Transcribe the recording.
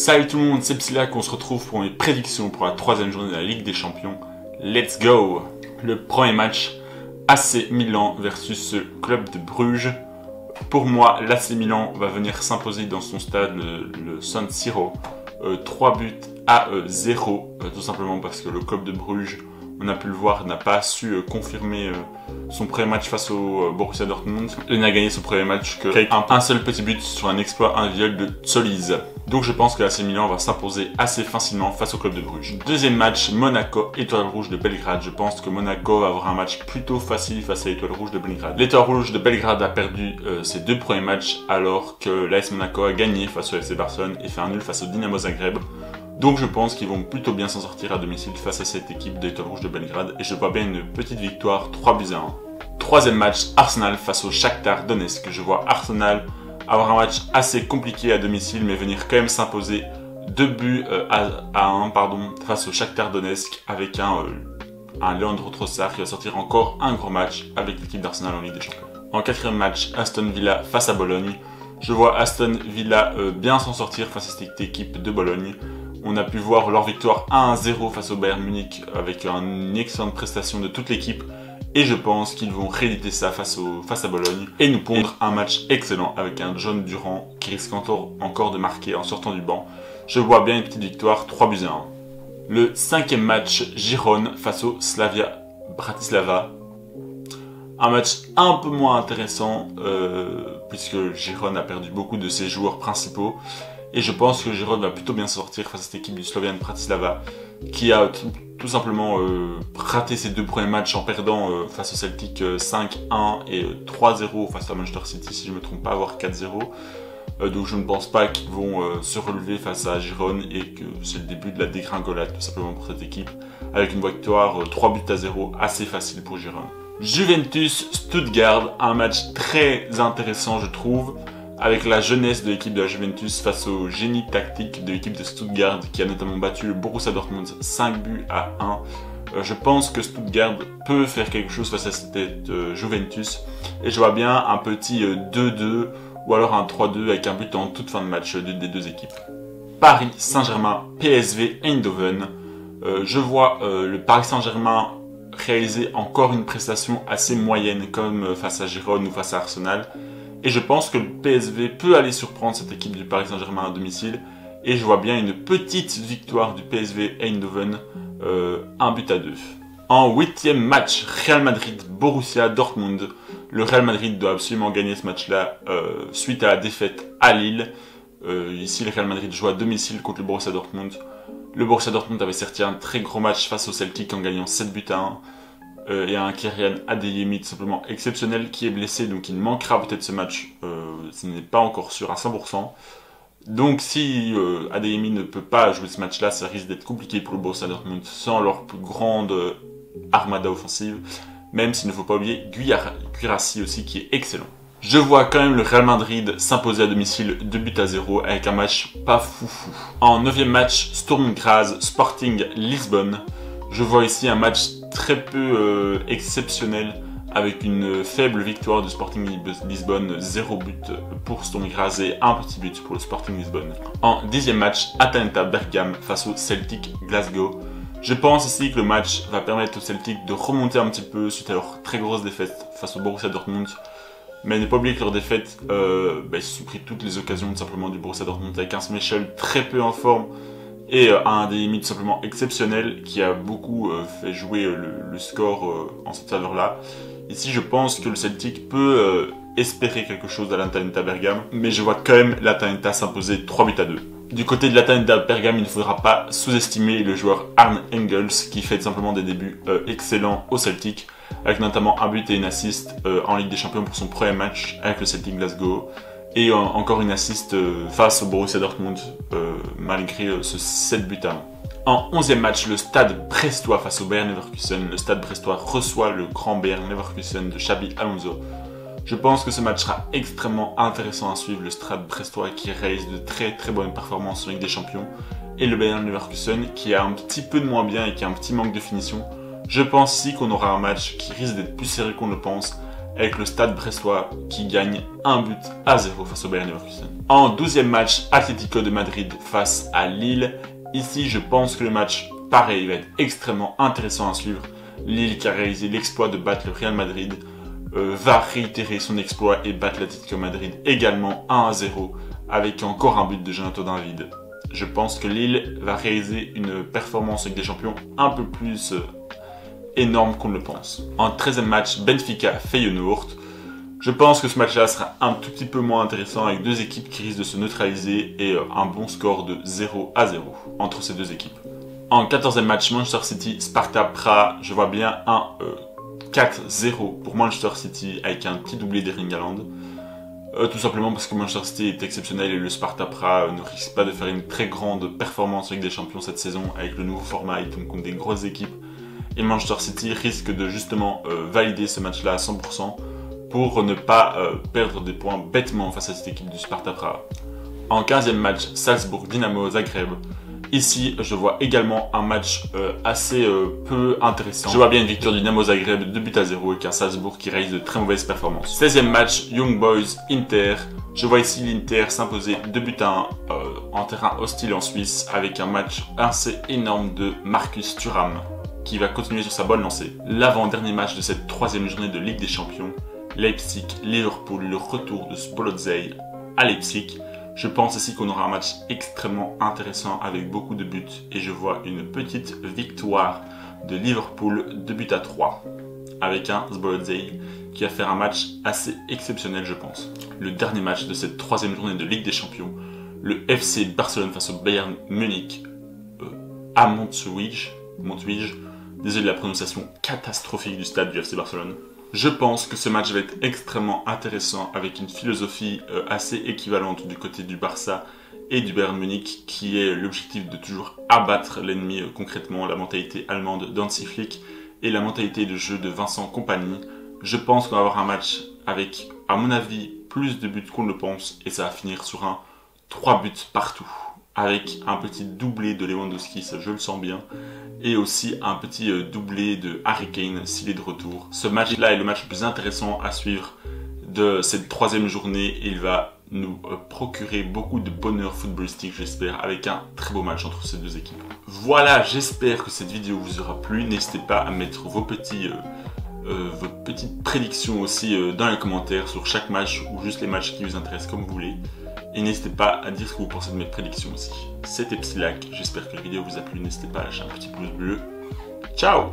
Salut tout le monde, c'est Psylac, on se retrouve pour mes prédictions pour la troisième journée de la Ligue des Champions. Let's go! Le premier match, AC Milan versus Club de Bruges. Pour moi, l'AC Milan va venir s'imposer dans son stade, le San Siro. 3 buts à 0, tout simplement parce que le Club de Bruges, on a pu le voir, n'a pas su confirmer son premier match face au Borussia Dortmund. Il n'a gagné son premier match qu'avec un seul petit but sur un exploit individuel de Soliz. Donc je pense que l'AC Milan va s'imposer assez facilement face au Club de Bruges. Deuxième match, Monaco, Étoile Rouge de Belgrade. Je pense que Monaco va avoir un match plutôt facile face à l'Étoile Rouge de Belgrade. L'Étoile Rouge de Belgrade a perdu ses deux premiers matchs alors que l'AS Monaco a gagné face au FC Barcelone et fait un nul face au Dynamo Zagreb. Donc je pense qu'ils vont plutôt bien s'en sortir à domicile face à cette équipe de l'Étoile Rouge de Belgrade et je vois bien une petite victoire 3 buts à 1. Troisième match, Arsenal face au Shakhtar Donetsk. Je vois Arsenal avoir un match assez compliqué à domicile mais venir quand même s'imposer 2 buts à 1 face au Shakhtar Donetsk avec un Leandro Trossard qui va sortir encore un gros match avec l'équipe d'Arsenal en Ligue des Champions. En quatrième match, Aston Villa face à Bologne. Je vois Aston Villa bien s'en sortir face à cette équipe de Bologne. On a pu voir leur victoire 1-0 face au Bayern Munich avec une excellente prestation de toute l'équipe. Et je pense qu'ils vont rééditer ça face à Bologne et nous pondre un match excellent avec un John Durand qui risque encore de marquer en sortant du banc. Je vois bien une petite victoire 3 buts à 1. Le cinquième match, Girone face au Slavia Bratislava. Un match un peu moins intéressant puisque Girone a perdu beaucoup de ses joueurs principaux. Et je pense que Girone va plutôt bien sortir face à cette équipe du Slovan Bratislava qui a tout simplement raté ses deux premiers matchs en perdant face au Celtic 5-1 et 3-0 face à Manchester City si je ne me trompe pas, voire 4-0. Donc je ne pense pas qu'ils vont se relever face à Girone et que c'est le début de la dégringolade tout simplement pour cette équipe avec une victoire 3 buts à 0 assez facile pour Girone. Juventus Stuttgart, un match très intéressant je trouve, avec la jeunesse de l'équipe de la Juventus face au génie tactique de l'équipe de Stuttgart qui a notamment battu le Borussia Dortmund 5 buts à 1. Je pense que Stuttgart peut faire quelque chose face à cette Juventus et je vois bien un petit 2-2 ou alors un 3-2 avec un but en toute fin de match des deux équipes. Paris Saint-Germain, PSV Eindhoven. Je vois le Paris Saint-Germain réaliser encore une prestation assez moyenne comme face à Girone ou face à Arsenal. Et je pense que le PSV peut aller surprendre cette équipe du Paris Saint-Germain à domicile. Et je vois bien une petite victoire du PSV Eindhoven, 1 but à 2. En huitième match, Real Madrid Borussia Dortmund. Le Real Madrid doit absolument gagner ce match-là suite à la défaite à Lille. Ici, le Real Madrid joue à domicile contre le Borussia Dortmund. Le Borussia Dortmund avait sorti un très gros match face au Celtic en gagnant 7 buts à 1. Et un Kylian Adeyemi tout simplement exceptionnel qui est blessé, donc il manquera peut-être ce match, ce n'est pas encore sûr à 100%. Donc si Adeyemi ne peut pas jouer ce match-là, ça risque d'être compliqué pour le Borussia Dortmund sans leur plus grande armada offensive, même s'il ne faut pas oublier Guirassy aussi qui est excellent. Je vois quand même le Real Madrid s'imposer à domicile 2 buts à 0 avec un match pas foufou. En 9e match, Sturm Graz Sporting Lisbonne. Je vois ici un match très peu exceptionnel avec une faible victoire du Sporting Lisbonne, 0 but pour Sturm Graz et un petit but pour le Sporting Lisbonne. En 10e match, Atalanta Bergame face au Celtic Glasgow. Je pense ici que le match va permettre au Celtic de remonter un petit peu suite à leur très grosse défaite face au Borussia Dortmund. Mais ne pas oublier que leur défaite, ils se sont pris toutes les occasions tout simplement du Borussia Dortmund avec un Schmeichel très peu en forme. Et un Adeyemi tout simplement exceptionnel qui a beaucoup fait jouer le score en cette faveur-là. Ici, je pense que le Celtic peut espérer quelque chose à l'Atalanta Bergame, mais je vois quand même l'Atalanta s'imposer 3 buts à 2. Du côté de l'Atalanta Bergame, il ne faudra pas sous-estimer le joueur Arne Engels qui fait tout simplement des débuts excellents au Celtic, avec notamment un but et une assist en Ligue des Champions pour son premier match avec le Celtic Glasgow. Et encore une assist face au Borussia Dortmund, malgré ce 7 buts à 1. En 11e match, le Stade Brestois face au Bayern Leverkusen. Le Stade Brestois reçoit le grand Bayern Leverkusen de Xabi Alonso. Je pense que ce match sera extrêmement intéressant à suivre. Le Stade Brestois qui réalise de très très bonnes performances en Ligue des Champions. Et le Bayern Leverkusen qui a un petit peu de moins bien et qui a un petit manque de finition. Je pense ici qu'on aura un match qui risque d'être plus serré qu'on le pense, avec le Stade brestois qui gagne 1-0 face au Bayern Leverkusen. En 12e match, Atlético de Madrid face à Lille. Ici, je pense que le match, pareil, va être extrêmement intéressant à suivre. Lille, qui a réalisé l'exploit de battre le Real Madrid, va réitérer son exploit et battre l'Atlético Madrid également 1-0 avec encore un but de Jonathan David. Je pense que Lille va réaliser une performance avec des champions un peu plus énorme qu'on ne le pense. En 13e match, Benfica-Feyenoord. Je pense que ce match-là sera un tout petit peu moins intéressant avec deux équipes qui risquent de se neutraliser et un bon score de 0-0 entre ces deux équipes. En 14e match, Manchester City-Sparta Prague. Je vois bien un 4-0 pour Manchester City avec un petit doublé d'Erling Haaland. Tout simplement parce que Manchester City est exceptionnel et le Sparta Prague ne risque pas de faire une très grande performance avec des champions cette saison avec le nouveau format. Ils tombent contre des grosses équipes. Et Manchester City risque de justement valider ce match-là à 100% pour ne pas perdre des points bêtement face à cette équipe du Sparta Prague. En 15e match, Salzbourg-Dynamo Zagreb. Ici, je vois également un match assez peu intéressant. Je vois bien une victoire du Dynamo Zagreb de 2-0 avec un Salzbourg qui réalise de très mauvaises performances. 16e match, Young Boys Inter. Je vois ici l'Inter s'imposer 2-1 en terrain hostile en Suisse avec un match assez énorme de Marcus Thuram qui va continuer sur sa bonne lancée. L'avant-dernier match de cette 3e journée de Ligue des Champions, Leipzig-Liverpool, le retour de Spolozei à Leipzig. Je pense ici qu'on aura un match extrêmement intéressant avec beaucoup de buts et je vois une petite victoire de Liverpool 2-3 avec un Spolozei qui va faire un match assez exceptionnel je pense. Le dernier match de cette 3e journée de Ligue des Champions, le FC Barcelone face au Bayern Munich à Montjuïc. Désolé de la prononciation catastrophique du stade du FC Barcelone. Je pense que ce match va être extrêmement intéressant avec une philosophie assez équivalente du côté du Barça et du Bayern Munich qui est l'objectif de toujours abattre l'ennemi concrètement, la mentalité allemande d'Hansi Flick et la mentalité de jeu de Vincent Kompany. Je pense qu'on va avoir un match avec, à mon avis, plus de buts qu'on ne le pense et ça va finir sur un 3 buts partout avec un petit doublé de Lewandowski, ça je le sens bien, et aussi un petit doublé de Harry Kane s'il est de retour. Ce match-là est le match le plus intéressant à suivre de cette 3e journée et il va nous procurer beaucoup de bonheur footballistique, j'espère, avec un très beau match entre ces deux équipes. Voilà, j'espère que cette vidéo vous aura plu. N'hésitez pas à mettre vos petites prédictions aussi dans les commentaires sur chaque match ou juste les matchs qui vous intéressent comme vous voulez. Et n'hésitez pas à dire ce que vous pensez de mes prédictions aussi. C'était Psylac, j'espère que la vidéo vous a plu. N'hésitez pas à lâcher un petit pouce bleu. Ciao!